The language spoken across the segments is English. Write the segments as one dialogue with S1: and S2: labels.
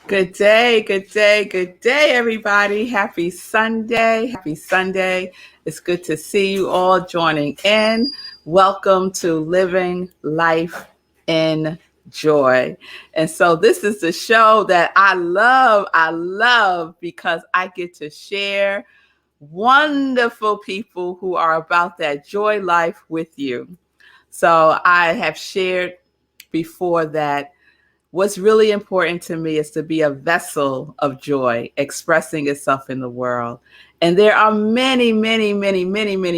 S1: Good day, good day, good day, everybody. Happy Sunday. Happy Sunday. It's good to see you all joining in. Welcome to Living Life in Joy. And so, this is the show that I love because I get to share wonderful people who are about that joy life with you. So, I have shared before that what's really important to me is to be a vessel of joy expressing itself in the world. And there are many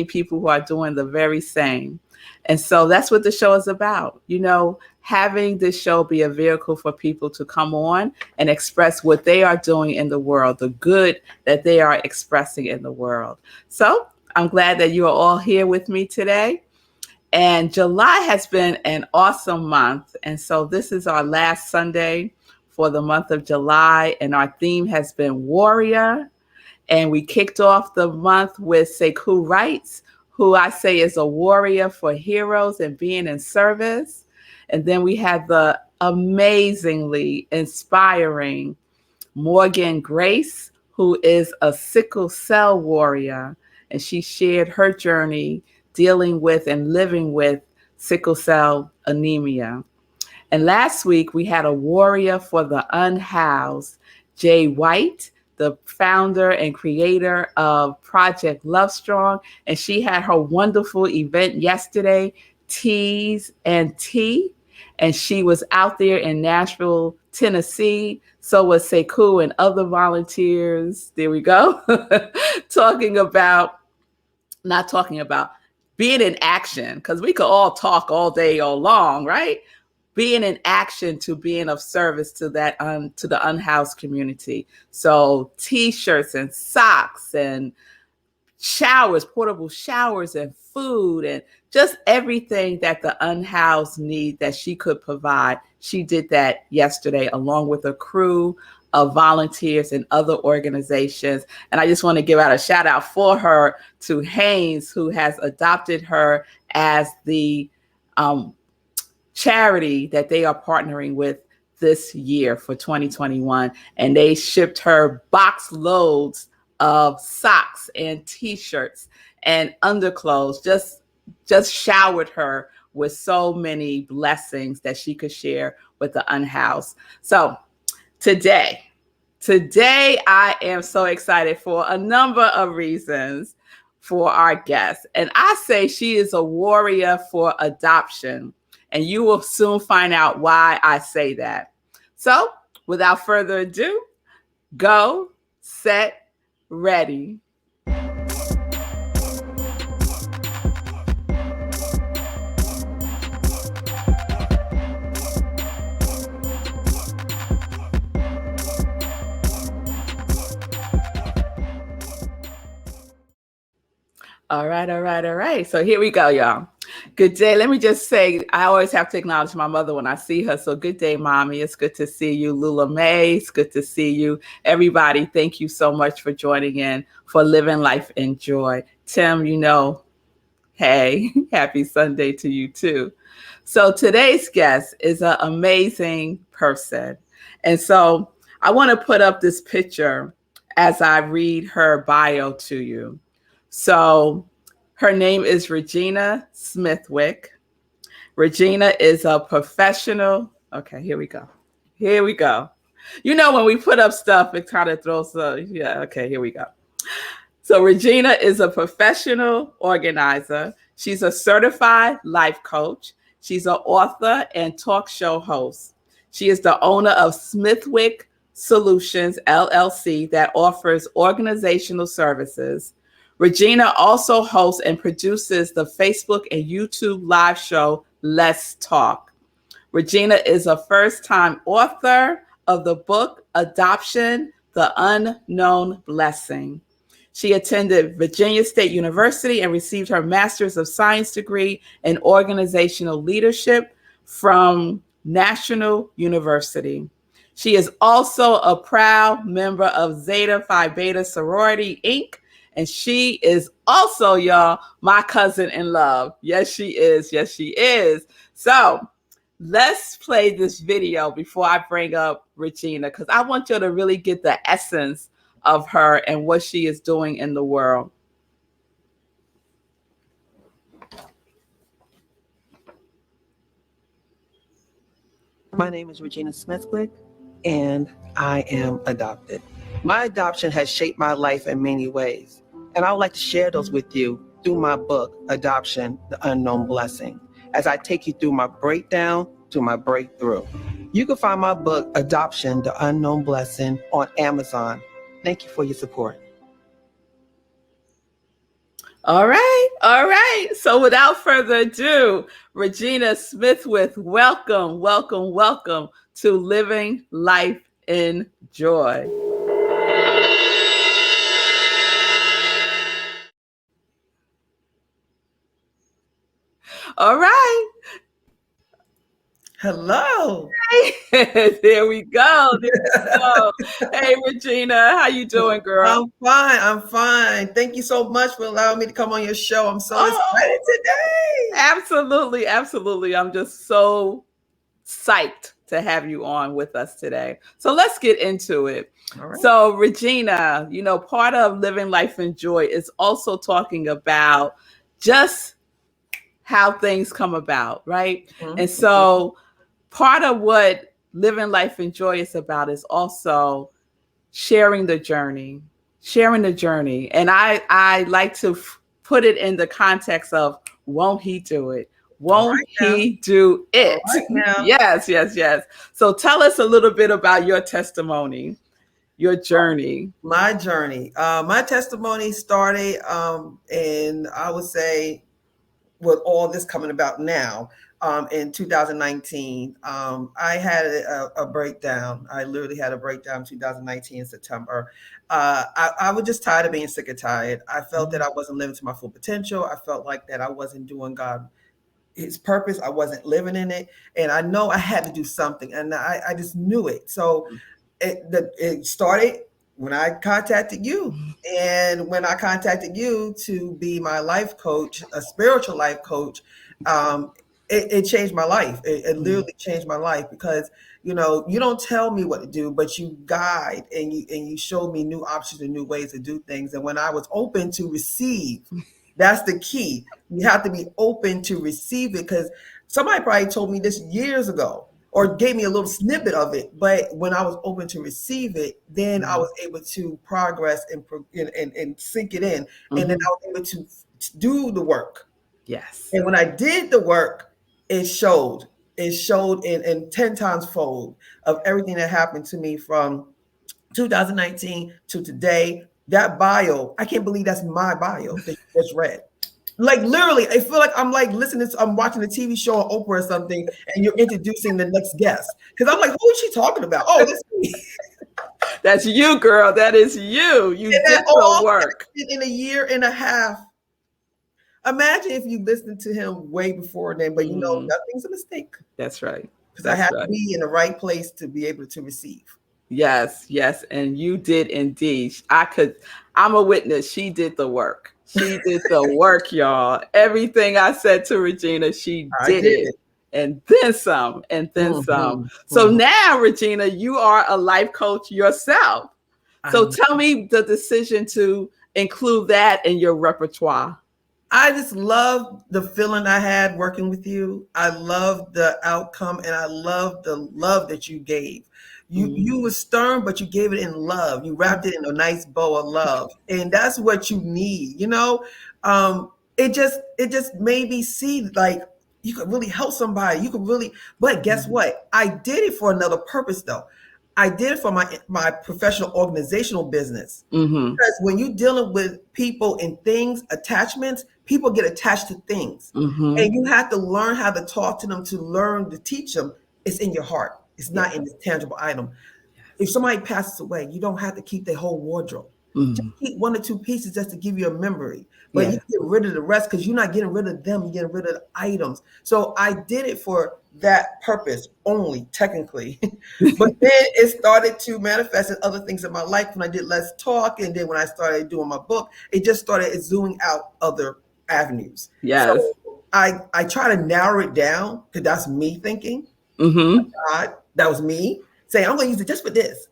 S1: people who are doing the very same. And so that's what the show is about. Having this show be a vehicle for people to come on and express what they are doing in the world, the good that they are expressing in the world. So I'm glad that you are all here with me today. And July has been an awesome month. And so this is our last Sunday for the month of July. And our theme has been warrior. And we kicked off the month with Sekou Wrights, who I say is a warrior for heroes and being in service. And then we had the amazingly inspiring Morgan Grace, who is a sickle cell warrior. And she shared her journey dealing with and living with sickle cell anemia. And last week, we had a warrior for the unhoused, Jay White, the founder and creator of Project Love Strong. And she had her wonderful event yesterday, Teas and Tea. And she was out there in Nashville, Tennessee. So was Sekou and other volunteers. There we go. Not talking about being in action, because we could all talk all day, all long, right? Being in action to being of service to that to the unhoused community. So T-shirts and socks and showers, portable showers and food and just everything that the unhoused need that she could provide. She did that yesterday along with a crew of volunteers and other organizations. And I just want to give out a shout out for her to Haynes, who has adopted her as the charity that they are partnering with this year for 2021. And they shipped her box loads of socks and T-shirts and underclothes, just showered her with so many blessings that she could share with the unhoused. So Today, I am so excited for a number of reasons for our guest. And I say she is a warrior for adoption. And you will soon find out why I say that. So, without further ado, go, set, ready. All right. So here we go, y'all. Good day. Let me just say, I always have to acknowledge my mother when I see her. So good day, Mommy. It's good to see you. Lula May, it's good to see you. Everybody, thank you so much for joining in for Living Life in Joy. Tim, hey, happy Sunday to you too. So today's guest is an amazing person. And so I want to put up this picture as I read her bio to you. So her name is Regina Smithwick. Regina is a professional. Okay, here we go. When we put up stuff, it kind of throws here we go. So Regina is a professional organizer. She's a certified life coach. She's an author and talk show host. She is the owner of Smithwick Solutions, LLC, that offers organizational services. Regina also hosts and produces the Facebook and YouTube live show, Let's Talk. Regina is a first-time author of the book, Adoption, The Unknown Blessing. She attended Virginia State University and received her Master's of Science degree in Organizational Leadership from National University. She is also a proud member of Zeta Phi Beta Sorority, Inc., and she is also, y'all, my cousin in love. Yes, she is. So let's play this video before I bring up Regina, because I want you to really get the essence of her and what she is doing in the world.
S2: My name is Regina Smithwick, and I am adopted. My adoption has shaped my life in many ways, and I would like to share those with you through my book, Adoption, The Unknown Blessing, as I take you through my breakdown to my breakthrough. You can find my book, Adoption, The Unknown Blessing, on Amazon. Thank you for your support.
S1: All right. So without further ado, Regina Smithwick, welcome to Living Life in Joy. All right.
S2: Hello.
S1: There we go. Hey, Regina, how you doing, girl?
S2: I'm fine. Thank you so much for allowing me to come on your show. I'm so excited today.
S1: Absolutely. I'm just so psyched to have you on with us today. So let's get into it.
S2: All right.
S1: So, Regina, part of Living Life in Joy is also talking about just how things come about, right?
S2: Mm-hmm.
S1: And so part of what Living Life in Joy is about is also sharing the journey. And I like to put it in the context of, won't he do it? Won't he do it? Yes. So tell us a little bit about your testimony, your journey.
S2: My journey. My testimony started in, I would say, with all this coming about now, in 2019, I had a breakdown. I literally had a breakdown in 2019 in September. I was just tired of being sick and tired. I felt that I wasn't living to my full potential. I felt like that I wasn't doing His purpose. I wasn't living in it. And I know I had to do something. And I just knew it. So it started when I contacted you. And when I contacted you to be my life coach, a spiritual life coach, it changed my life. It literally changed my life because, you don't tell me what to do, but you guide and you show me new options and new ways to do things. And when I was open to receive, that's the key. You have to be open to receive it, because somebody probably told me this years ago or gave me a little snippet of it. But when I was open to receive it, then I was able to progress and sink it in. And then I was able to do the work.
S1: Yes.
S2: And when I did the work, it showed in 10 times fold of everything that happened to me from 2019 to today. That bio, I can't believe that's my bio that you just read. Like literally, I feel like I'm like listening to, I'm watching a TV show on Oprah or something, and you're introducing the next guest. Because I'm like, who is she talking about? Oh, that's me.
S1: That's you, girl. That is you. You did the work.
S2: In a year and a half. Imagine if you listened to him way before then, but nothing's a mistake.
S1: That's right.
S2: Because I had to be in the right place to be able to receive.
S1: Yes. And you did indeed. I'm a witness. She did the work. She did the work, y'all. Everything I said to Regina, she did it. And then some, some. So now, Regina, you are a life coach yourself. So tell me the decision to include that in your repertoire.
S2: I just love the feeling I had working with you. I love the outcome, and I love the love that you gave. You were stern, but you gave it in love. You wrapped it in a nice bow of love. And that's what you need, It just made me see like you could really help somebody. You could really, but guess what? I did it for another purpose though. I did it for my professional organizational business. Because when you're dealing with people and things, attachments, people get attached to things. And you have to learn how to talk to them, to learn to teach them. It's in your heart. It's not in this tangible item. If somebody passes away, you don't have to keep their whole wardrobe. Just keep 1 or 2 pieces just to give you a memory. But you get rid of the rest because you're not getting rid of them. You're getting rid of the items. So I did it for that purpose only, technically. But then it started to manifest in other things in my life when I did Let's Talk. And then when I started doing my book, it just started zooming out other avenues.
S1: Yes.
S2: So I try to narrow it down because that's me thinking.
S1: Mm-hmm.
S2: God, that was me saying, I'm going to use it just for this.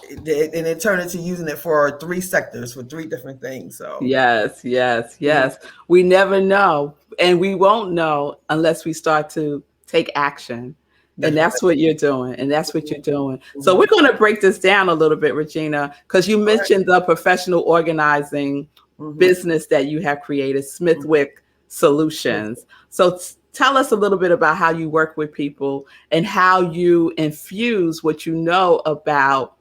S2: And it turned into using it for 3 sectors, for 3 different things. So
S1: Yes, yes, yes. We never know, and we won't know unless we start to take action. And
S2: that's
S1: that's what you're doing. And that's what you're doing. So
S2: right.
S1: we're going to break this down a little bit, Regina, because you mentioned the professional organizing business that you have created, Smithwick Solutions. So tell us a little bit about how you work with people and how you infuse what you know about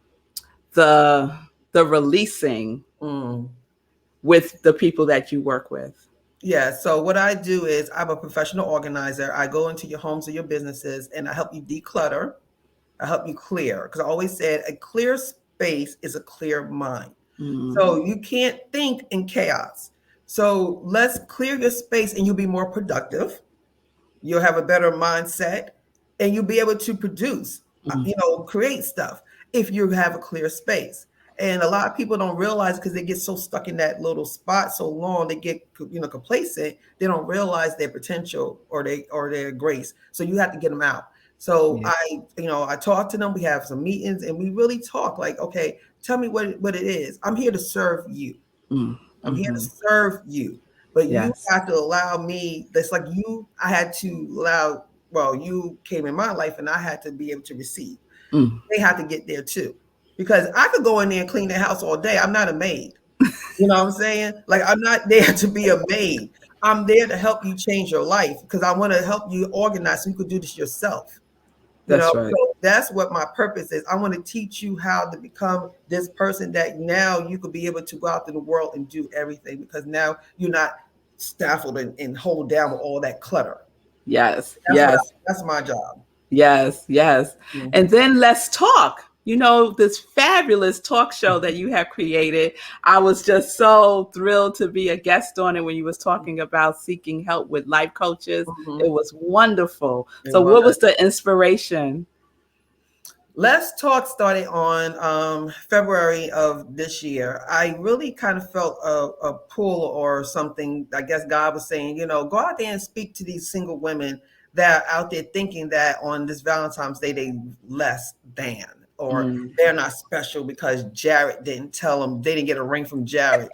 S1: the releasing with the people that you work with.
S2: Yeah. So what I do is I'm a professional organizer. I go into your homes or your businesses and I help you declutter. I help you clear. Because I always said a clear space is a clear mind. So you can't think in chaos. So let's clear your space and you'll be more productive. You'll have a better mindset and you'll be able to produce, create stuff if you have a clear space. And a lot of people don't realize because they get so stuck in that little spot so long, they get complacent. They don't realize their potential or their grace. So you have to get them out. So I talk to them. We have some meetings and we really talk like, okay, tell me what it is. I'm here to serve you. I'm here to serve you. But you have to allow me. That's like I had to allow. Well, you came in my life, and I had to be able to receive. They had to get there too, because I could go in there and clean the house all day. I'm not a maid. You know what I'm saying? Like I'm not there to be a maid. I'm there to help you change your life because I want to help you organize so you could do this yourself.
S1: That's right.
S2: So that's what my purpose is. I want to teach you how to become this person that now you could be able to go out in the world and do everything because now you're not stifled and hold down with all that clutter.
S1: Yes.
S2: That's my job.
S1: Yes. And then let's talk. This fabulous talk show that you have created. I was just so thrilled to be a guest on it when you was talking about seeking help with life coaches. It was wonderful. What was the inspiration?
S2: Let's Talk started on February of this year. I really kind of felt a pull or something. I guess God was saying, go out there and speak to these single women that are out there thinking that on this Valentine's Day, they less than. Or they're not special because Jared didn't tell them, they didn't get a ring from Jared.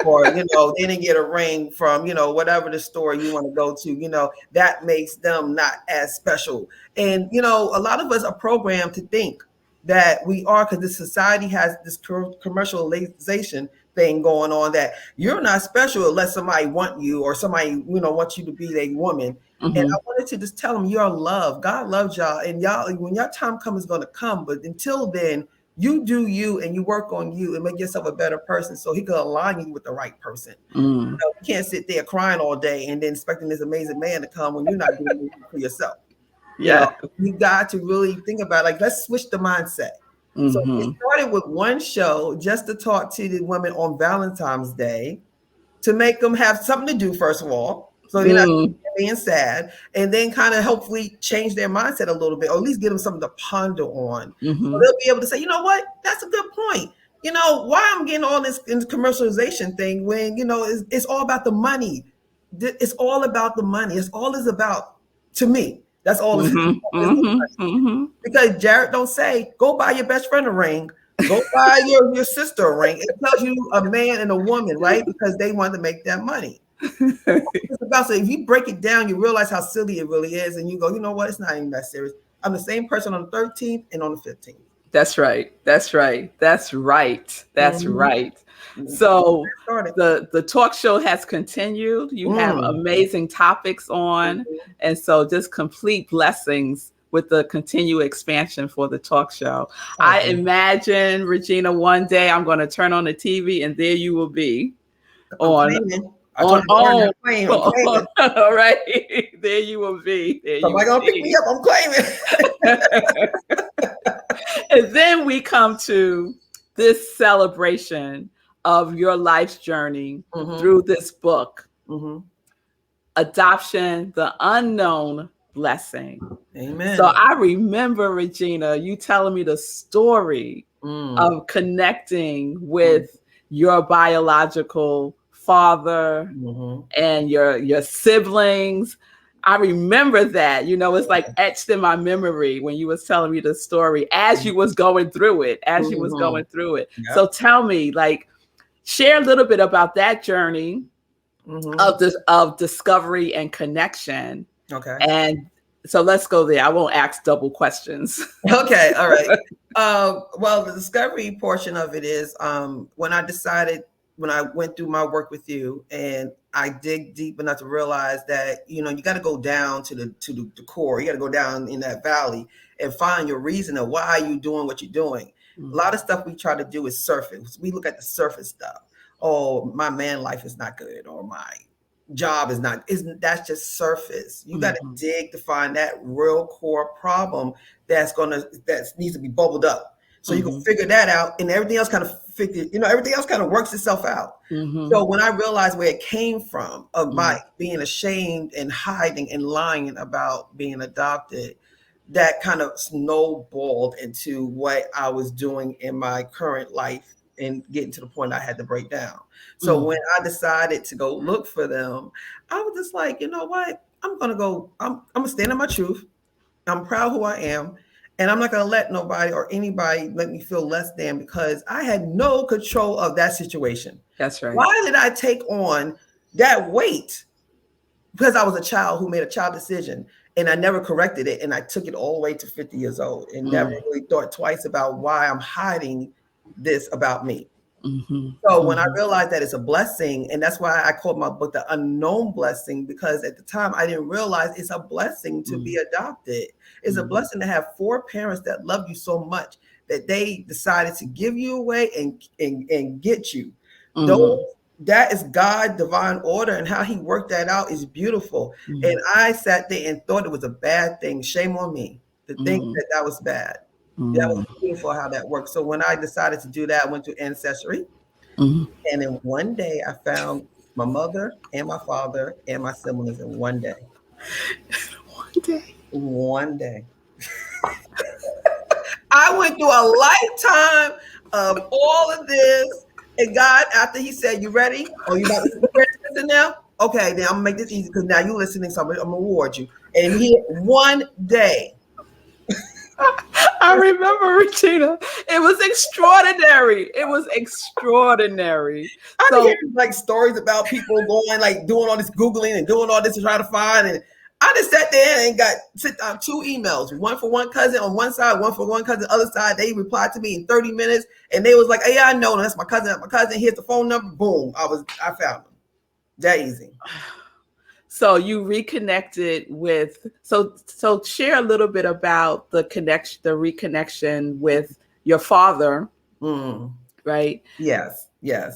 S2: Or, they didn't get a ring from, whatever the store you want to go to, that makes them not as special. And, a lot of us are programmed to think that we are, because the society has this commercialization thing going on that you're not special unless somebody want you or somebody, wants you to be their woman. And I wanted to just tell them you're loved. God loves y'all. And y'all, when your time comes, it's going to come. But until then, you do you and you work on you and make yourself a better person so he can align you with the right person. You can't sit there crying all day and then expecting this amazing man to come when you're not doing it for yourself. You got to really think about let's switch the mindset. So we started with one show just to talk to the women on Valentine's Day to make them have something to do, first of all. So they're not being sad, and then kind of hopefully change their mindset a little bit, or at least give them something to ponder on. So they'll be able to say, you know what, that's a good point. Why I'm getting all this commercialization thing when, it's all about the money. It's all about the money. It's all is about, to me. That's all it's about. Because Jared don't say, go buy your best friend a ring. Go buy your sister a ring. It tells you a man and a woman, right? Because they want to make that money. It's about, so if you break it down, you realize how silly it really is, and you go, you know what? It's not even that serious. I'm the same person on the 13th and on the 15th.
S1: That's right. So the talk show has continued. You have amazing topics on, and so just complete blessings with the continued expansion for the talk show. I imagine, Regina, one day I'm going to turn on the TV and there you will be on. All right, there you will be.
S2: Somebody gonna pick me up. I'm claiming.
S1: And then we come to this celebration of your life's journey through this book, Adoption: The Unknown Blessing.
S2: Amen.
S1: So I remember, Regina, you telling me the story of connecting with your biological father and your siblings. I remember that, it's like etched in my memory when you was telling me the story as you was going through it,
S2: Yep.
S1: So tell me, like, share a little bit about that journey of discovery and connection.
S2: Okay.
S1: And so let's go there. I won't ask double questions.
S2: Okay. All right. Well, the discovery portion of it is when I went through my work with you, and I dig deep enough to realize that, you got to go down to the core. You got to go down in that valley and find your reason of why you're doing what you're doing. A lot of stuff we try to do is surface. We look at the surface stuff. Oh, my man life is not good, or my job is not, that's just surface. You got to dig to find that real core problem that needs to be bubbled up. So you can figure that out, and everything else kind of works itself out. So when I realized where it came from, of my being ashamed and hiding and lying about being adopted, that kind of snowballed into what I was doing in my current life and getting to the point I had to break down. So when I decided to go look for them, I was just like, you know what? I'm gonna stand in my truth. I'm proud who I am. And I'm not going to let nobody or anybody make me feel less than, because I had no control of that situation.
S1: That's right.
S2: Why did I take on that weight? Because I was a child who made a child decision, and I never corrected it. And I took it all the way to 50 years old and never really thought twice about why I'm hiding this about me. So when I realized that it's a blessing, and that's why I called my book The Unknown Blessing, because at the time I didn't realize it's a blessing to be adopted. It's a blessing to have 4 parents that love you so much that they decided to give you away and get you. That is God, divine order, and how he worked that out is beautiful. And I sat there and thought it was a bad thing. Shame on me to think that was bad. That was beautiful how that worked. So when I decided to do that, I went to Ancestry. And in one day, I found my mother and my father and my siblings in one day. One day. I went through a lifetime of all of this. And God, after he said, you ready? Oh, you about to listen now? Okay, then I'm going to make this easy, because now you're listening, so I'm going to reward you. And he, one day.
S1: I remember, Regina. It was extraordinary.
S2: I hear like stories about people going, like doing all this Googling and doing all this to try to find. And I just sat there and got 2 emails, one for one cousin on one side, one for one cousin on the other side. They replied to me in 30 minutes, and they was like, hey, I know, that's my cousin. Here's the phone number. Boom. I found them. That easy.
S1: So you reconnected with, so share a little bit about the reconnection with your father, right?
S2: Yes.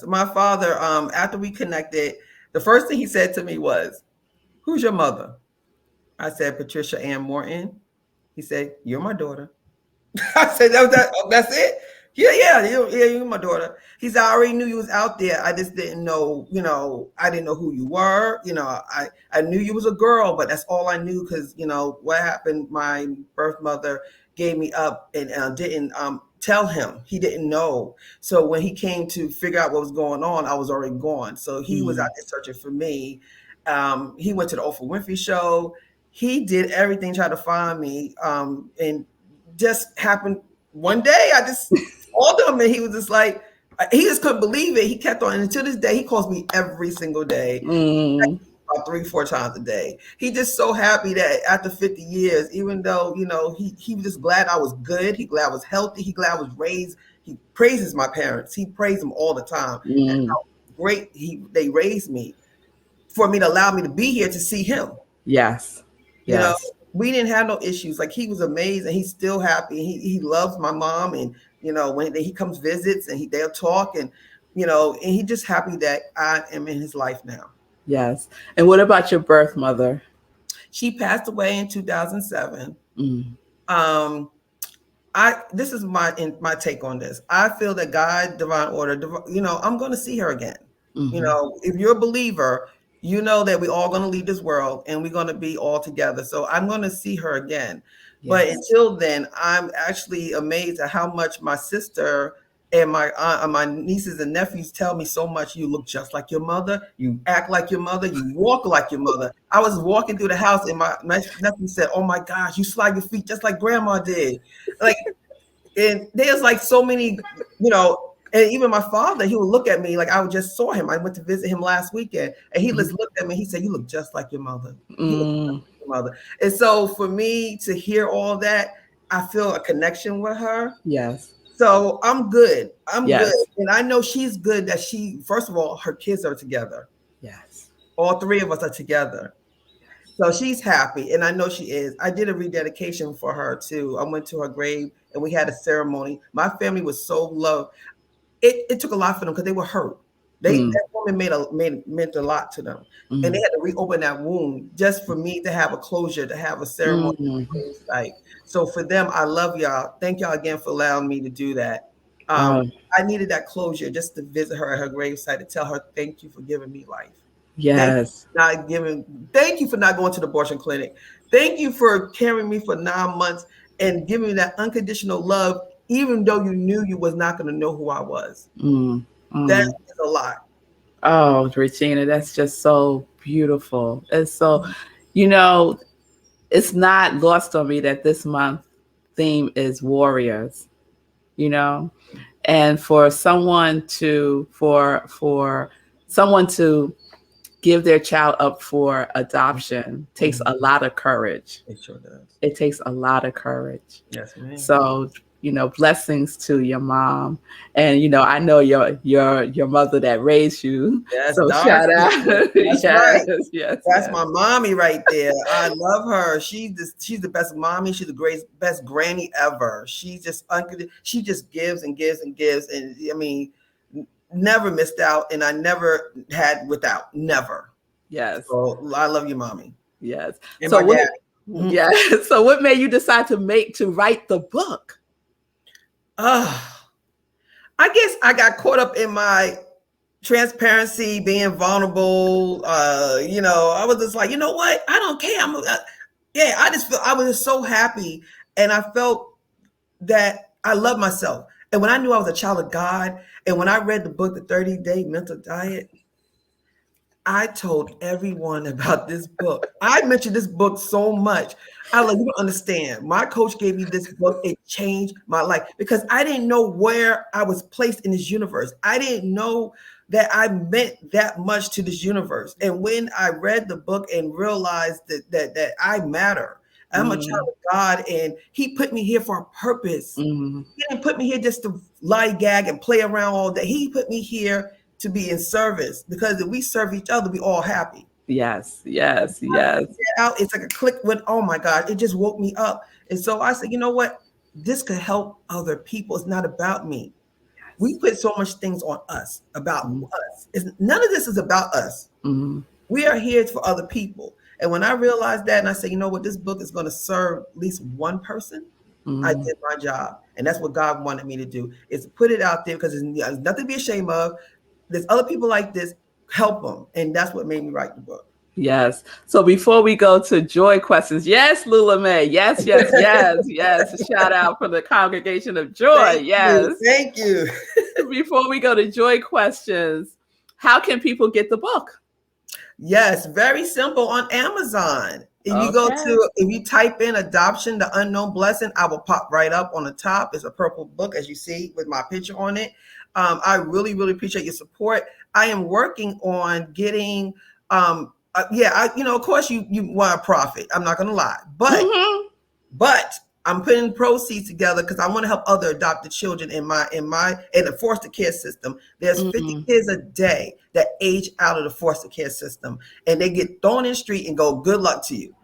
S2: My father, after we connected, the first thing he said to me was, who's your mother? I said, Patricia Ann Morton. He said, you're my daughter. I said, that's it? Yeah, you're my daughter. He said, I already knew you was out there. I just didn't know, I didn't know who you were. I knew you was a girl, but that's all I knew, because, what happened, my birth mother gave me up and didn't tell him. He didn't know. So when he came to figure out what was going on, I was already gone. So he was out there searching for me. He went to the Oprah Winfrey show. He did everything, tried to find me. And just happened one day, I just called him, and he was just like, he just couldn't believe it. He kept on, and to this day, he calls me every single day, about 3-4 times a day. He just so happy that after 50 years, even though, he was just glad I was good. He glad I was healthy. He glad I was raised. He praises my parents. He praises them all the time. And how great they raised me for me to allow me to be here to see him.
S1: Yes.
S2: We didn't have no issues. Like, he was amazing. He's still happy. He loves my mom, and when he comes visits, and they'll talk, and and he's just happy that I am in his life now.
S1: Yes. And what about your birth mother?
S2: She passed away in 2007. This is my take on this. I feel that God, divine order, I'm going to see her again. If you're a believer, you know that we're all going to leave this world, and we're going to be all together. So I'm going to see her again. Yes. But until then, I'm actually amazed at how much my sister And my aunt and my nieces and nephews tell me so much. You look just like your mother. You act like your mother. You walk like your mother. I was walking through the house and my nephew said, "Oh my gosh, you slide your feet just like grandma did." Like, and there's like so many, and even my father, he would look at me like I just saw him. I went to visit him last weekend and he just looked at me. He said, "You look just like your mother." You look just like your mother. And so for me to hear all that, I feel a connection with her.
S1: Yes.
S2: So I'm good. I'm
S1: Yes.
S2: good. And I know she's good that first of all, her kids are together.
S1: Yes.
S2: All three of us are together. So she's happy. And I know she is. I did a rededication for her too. I went to her grave and we had a ceremony. My family was so loved. It took a lot for them because they were hurt. That woman meant a lot to them. And they had to reopen that wound just for me to have a closure, to have a ceremony site. So for them, I love y'all. Thank y'all again for allowing me to do that. I needed that closure just to visit her at her gravesite to tell her thank you for giving me life.
S1: Yes.
S2: Thank you for not going to the abortion clinic. Thank you for carrying me for 9 months and giving me that unconditional love, even though you knew you was not going to know who I was. That is a lot.
S1: Oh, Regina, that's just so beautiful. It's so, it's not lost on me that this month theme is warriors, and for someone to give their child up for adoption takes a lot of courage.
S2: It sure does.
S1: It takes a lot of courage.
S2: Yes, ma'am.
S1: So, blessings to your mom. And, I know your mother that raised you.
S2: Yes,
S1: so shout out.
S2: That's
S1: yes,
S2: right.
S1: Yes.
S2: That's my mommy right there. I love her. She's the best mommy. She's the best granny ever. She just gives and gives and gives. And I mean, never missed out. And I never had without. Never.
S1: Yes.
S2: So I love you, mommy.
S1: Yes.
S2: And so my dad.
S1: Yeah. So what made you decide to write the book?
S2: I guess I got caught up in my transparency, being vulnerable. I was just like, you know what? I don't care. I was just so happy. And I felt that I love myself. And when I knew I was a child of God, and when I read the book, The 30-Day Mental Diet, I told everyone about this book. I mentioned this book so much. I like, you don't understand. My coach gave me this book. It changed my life because I didn't know where I was placed in this universe. I didn't know that I meant that much to this universe. And when I read the book and realized that I matter, I'm a child of God, and He put me here for a purpose. He didn't put me here just to lollygag and play around all day. He put me here to be in service, because if we serve each other, we all happy.
S1: Yes.
S2: It's like a click when, oh my God, it just woke me up. And so I said, you know what? This could help other people. It's not about me. Yes. We put so much things on us, about us. None of this is about us. We are here for other people. And when I realized that, and I said, you know what, this book is going to serve at least one person, I did my job. And that's what God wanted me to do, is put it out there, because there's nothing to be ashamed of. There's other people like this, help them. And that's what made me write the book.
S1: Yes. So before we go to joy questions, yes, Lula May. Yes. Shout out for the Congregation of Joy.
S2: Thank you.
S1: Before we go to joy questions, how can people get the book?
S2: Yes, very simple, on Amazon. If you type in Adoption, the Unknown Blessing, I will pop right up on the top. It's a purple book, as you see, with my picture on it. I really, really appreciate your support. I am working on getting, of course you want a profit. I'm not going to lie, but I'm putting proceeds together because I want to help other adopted children in the foster care system. There's 50 kids a day that age out of the foster care system, and they get thrown in the street and go, good luck to you.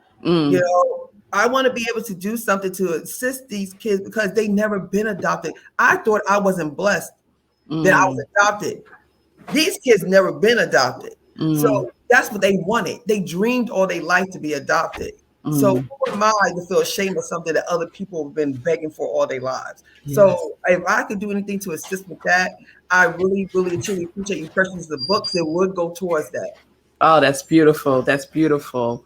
S2: I want to be able to do something to assist these kids because they never been adopted. I thought I wasn't blessed that I was adopted. These kids never been adopted. So that's what they wanted. They dreamed all their life to be adopted. So who am I to feel ashamed of something that other people have been begging for all their lives? Yes. So if I could do anything to assist with that, I really, really, truly appreciate you purchasing the books that would go towards that.
S1: Oh, that's beautiful. That's beautiful.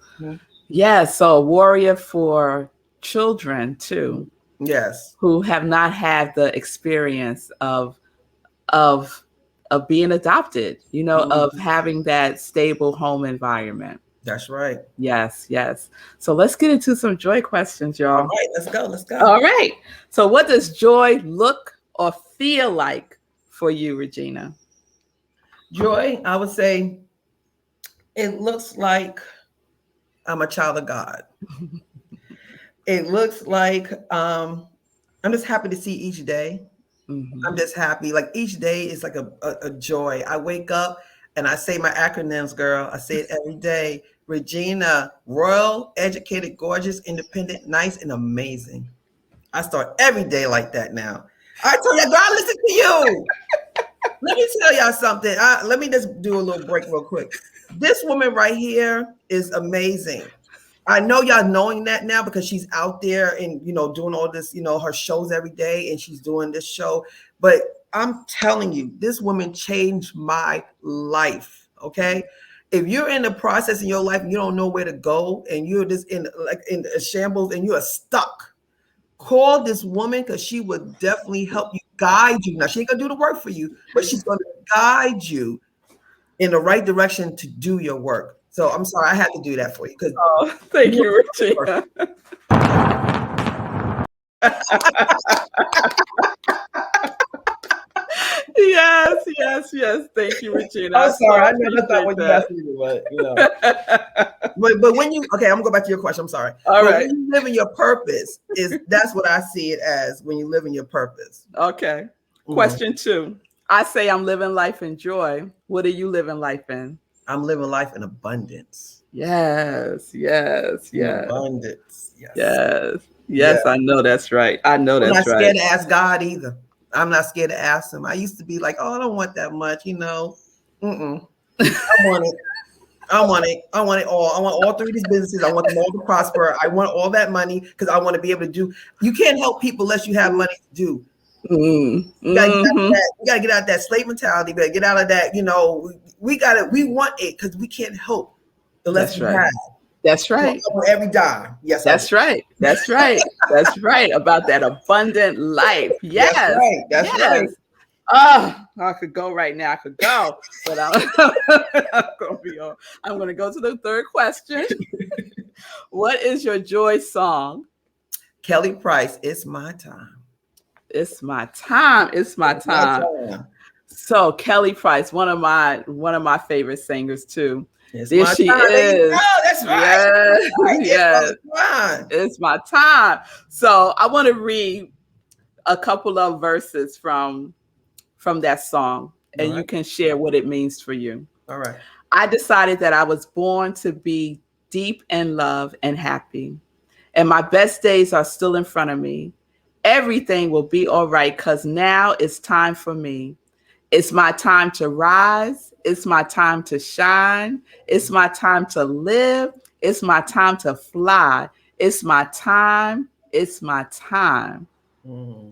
S1: Yeah. So a warrior for children too.
S2: Yes.
S1: Who have not had the experience of of being adopted, of
S2: Mhm.
S1: having that stable home environment.
S2: That's right.
S1: Yes, yes. So let's get into some joy questions,
S2: All
S1: y'all.
S2: right, let's go. Let's go.
S1: All right. So what does joy look or feel like for you, Regina?
S2: Joy, I would say it looks like I'm a child of God. It looks like I'm just happy to see each day.
S1: Mhm.
S2: I'm just happy. Like each day is like a joy. I wake up and I say my acronyms, girl. I say it every day. Regina, royal, educated, gorgeous, independent, nice, and amazing. I start every day like that now. I tell you, God, listen to you. Let me tell y'all something. Let me just do a little break real quick. This woman right here is amazing. I know y'all knowing that now because she's out there and doing all this, her shows every day, and she's doing this show. But I'm telling you, this woman changed my life. Okay. If you're in the process in your life and you don't know where to go and you're just in a shambles and you are stuck, call this woman because she would definitely help you, guide you. Now she ain't gonna do the work for you, but she's gonna guide you in the right direction to do your work. So I'm sorry, I had to do that for you because
S1: Oh, thank you, Regina. Yes, yes, yes. Thank you, Regina.
S2: I'm
S1: I so
S2: sorry, I know that's not
S1: appreciate
S2: what you
S1: that.
S2: asked me, but when you I'm gonna go back to your question. I'm sorry.
S1: All
S2: But
S1: right.
S2: when you live in your purpose, that's what I see it as when you live in your purpose.
S1: Okay.
S2: Mhm.
S1: Question 2. I say I'm living life in joy. What are you living life in?
S2: I'm living life in abundance.
S1: Yes, yes,
S2: In
S1: yes,
S2: abundance. Yes.
S1: yes,
S2: Yeah.
S1: yes. I know that's right. I know
S2: I'm
S1: that's
S2: not
S1: right.
S2: scared to ask God either. I'm not scared to ask him. I used to be like, oh, I don't want that much, Mm-mm. I want it. I want it. I want it all. I want all 3 of these businesses. I want them all to prosper. I want all that money because I want to be able to do. You can't help people unless you have money to do.
S1: Mm-hmm.
S2: You gotta get out of that slave mentality. You gotta get out of that. We want it because we can't help unless
S1: That's
S2: we
S1: right.
S2: have.
S1: That's
S2: So
S1: right.
S2: I want every dime. Yes, I do.
S1: That's right. That's right. That's right. About that abundant life. Yes.
S2: That's right. That's
S1: yes.
S2: right.
S1: Oh, I could go right now. I could go, but I'm going to go to the third question. What is your joy song?
S2: Kelly Price, it's my time.
S1: It's my time. It's my time. So Kelly Price, one of my favorite singers too.
S2: It's
S1: There
S2: my
S1: she
S2: time.
S1: is.
S2: That's right.
S1: Yes,
S2: Yes.
S1: it's my time. So I want to read a couple of verses from that song, and you can share what it means for you.
S2: All right.
S1: I decided that I was born to be deep in love and happy, and my best days are still in front of me. Everything will be all right because now it's time for me. It's my time to rise. It's my time to shine. It's my time to live. It's my time to fly. It's my time. It's my time.
S2: Mm-hmm.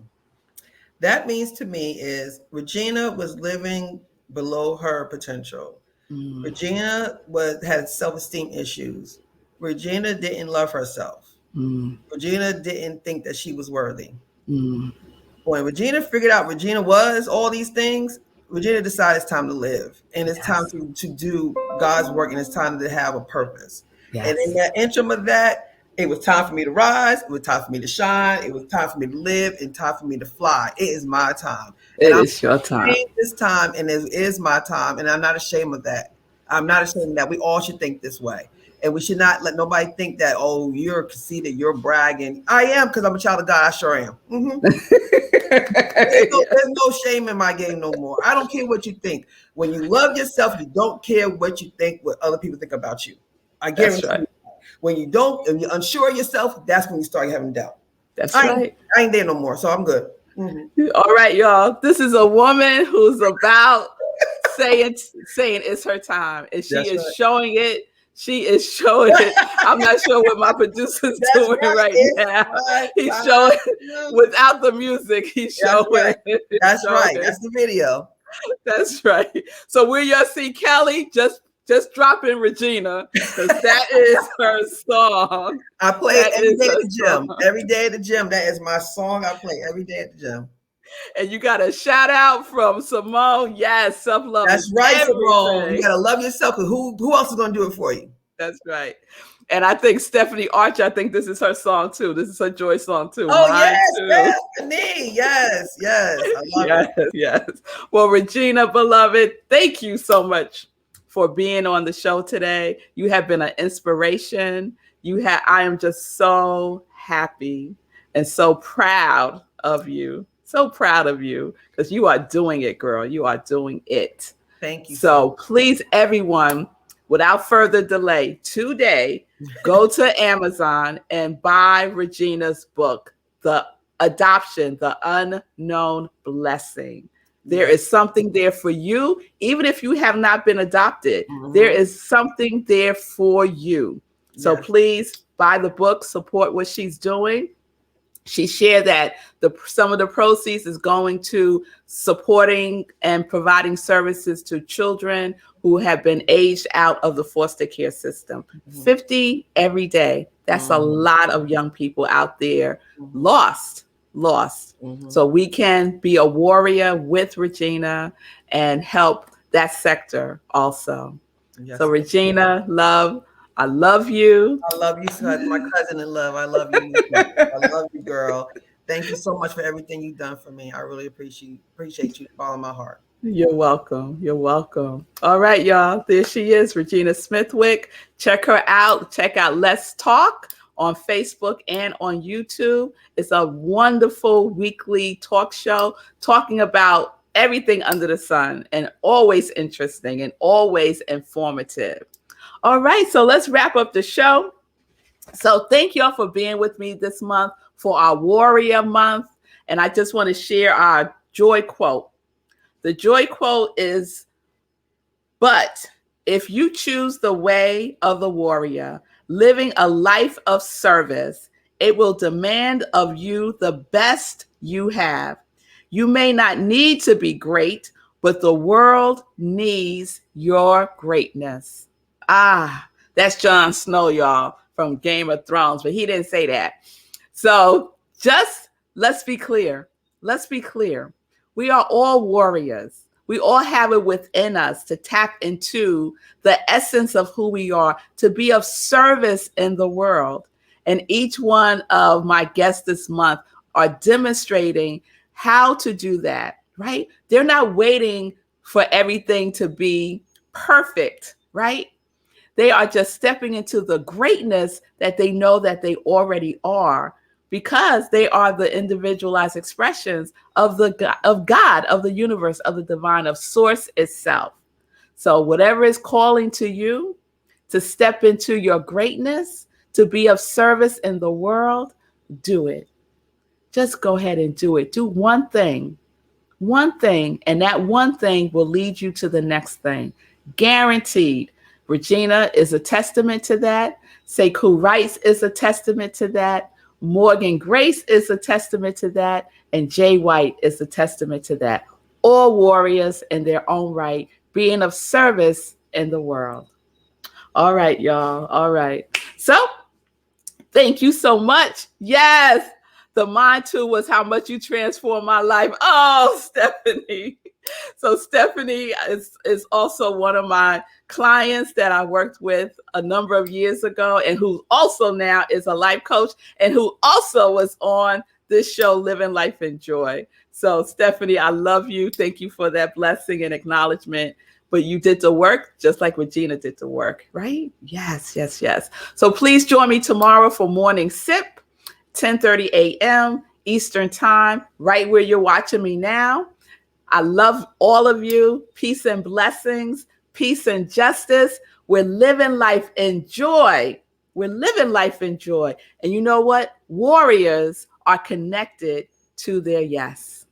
S2: That means to me is Regina was living below her potential.
S1: Mm.
S2: Regina had self-esteem issues. Regina didn't love herself.
S1: Mm.
S2: Regina didn't think that she was worthy.
S1: Mm.
S2: When Regina figured out Regina was all these things, Regina decided it's time to live and it's time to do God's work and it's time to have a purpose.
S1: Yes.
S2: And in that interim of that, it was time for me to rise. It was time for me to shine. It was time for me to live and time for me to fly. It is my time.
S1: It is your time.
S2: This time, and it is my time. And I'm not ashamed of that. I'm not ashamed of that. We all should think this way. And we should not let nobody think that, oh, you're conceited, you're bragging. I am because I'm a child of God. I sure am. Mm-hmm. There's no shame in my game no more. I don't care what you think. When you love yourself, you don't care what you think, what other people think about you. I guarantee you. When you don't, and you're unsure of yourself, that's when you start having doubt.
S1: That's right.
S2: I ain't there no more, so I'm good. Mm-hmm.
S1: All right, y'all. This is a woman who's about saying it's her time, and she is showing it. She is showing it. I'm not sure what my producer's doing right now. He's showing without the music. He's showing.
S2: That's right. That's the video.
S1: That's right. So we're gonna see Kelly just drop in Regina because that is her song.
S2: I play it every day at the gym. Every day at the gym. That is my song I play every day at the gym.
S1: And you got a shout out from Simone. Yes, self-love
S2: That's
S1: is
S2: right, Simone. You
S1: everything.
S2: gotta love yourself, because who else is gonna do it for you?
S1: That's right. And I think Stephanie Archer, I think this is her song too. This is her joy song too.
S2: Oh,
S1: Mine
S2: yes,
S1: too.
S2: Stephanie. Yes. I love
S1: Yes,
S2: it.
S1: yes. Well, Regina, beloved, thank you so much for being on the show today. You have been an inspiration. I am just so happy and so proud of you. So proud of you, because you are doing it, girl. You are doing it.
S2: Thank you.
S1: So please, everyone, without further delay, today, go to Amazon and buy Regina's book, The Adoption, The Unknown Blessing. There is something there for you, even if you have not been adopted. There is something there for you. So please buy the book, support what she's doing. She shared that some of the proceeds is going to supporting and providing services to children who have been aged out of the foster care system. 50 every day. That's a lot of young people out there lost. So we can be a warrior with Regina and help that sector also. So Regina, love, I love you.
S2: I love you, son. My cousin in love. I love you. I love you, girl. Thank you so much for everything you've done for me. I really appreciate you with all of my heart.
S1: You're welcome. You're welcome. All right, y'all. There she is, Regina Smithwick. Check her out. Check out Let's Talk on Facebook and on YouTube. It's a wonderful weekly talk show talking about everything under the sun, and always interesting and always informative. All right, so let's wrap up the show. So thank y'all for being with me this month for our Warrior Month. And I just want to share our joy quote. The joy quote is, "But if you choose the way of the warrior, living a life of service, it will demand of you the best you have. You may not need to be great, but the world needs your greatness." That's Jon Snow, y'all, from Game of Thrones, but he didn't say that. So just let's be clear. Let's be clear. We are all warriors. We all have it within us to tap into the essence of who we are, to be of service in the world. And each one of my guests this month are demonstrating how to do that, right? They're not waiting for everything to be perfect, right? They are just stepping into the greatness that they know that they already are, because they are the individualized expressions of God, of the universe, of the divine, of source itself. So whatever is calling to you to step into your greatness, to be of service in the world, do it. Just go ahead and do it. Do one thing, and that one thing will lead you to the next thing. Guaranteed. Regina is a testament to that. Sekou Rice is a testament to that. Morgan Grace is a testament to that. And Jay White is a testament to that. All warriors in their own right, being of service in the world. All right, y'all. All right. So thank you so much. Yes. The mine too was how much you transformed my life. Oh, Stephanie. So Stephanie is also one of my clients that I worked with a number of years ago, and who also now is a life coach, and who also was on this show, Living Life in Joy. So Stephanie, I love you. Thank you for that blessing and acknowledgement. But you did the work just like Regina did the work, right? Yes, yes, yes. So please join me tomorrow for Morning Sip, 10:30 a.m. Eastern Time, right where you're watching me now. I love all of you. Peace and blessings, peace and justice. We're living life in joy. We're living life in joy. And you know what? Warriors are connected to their yes.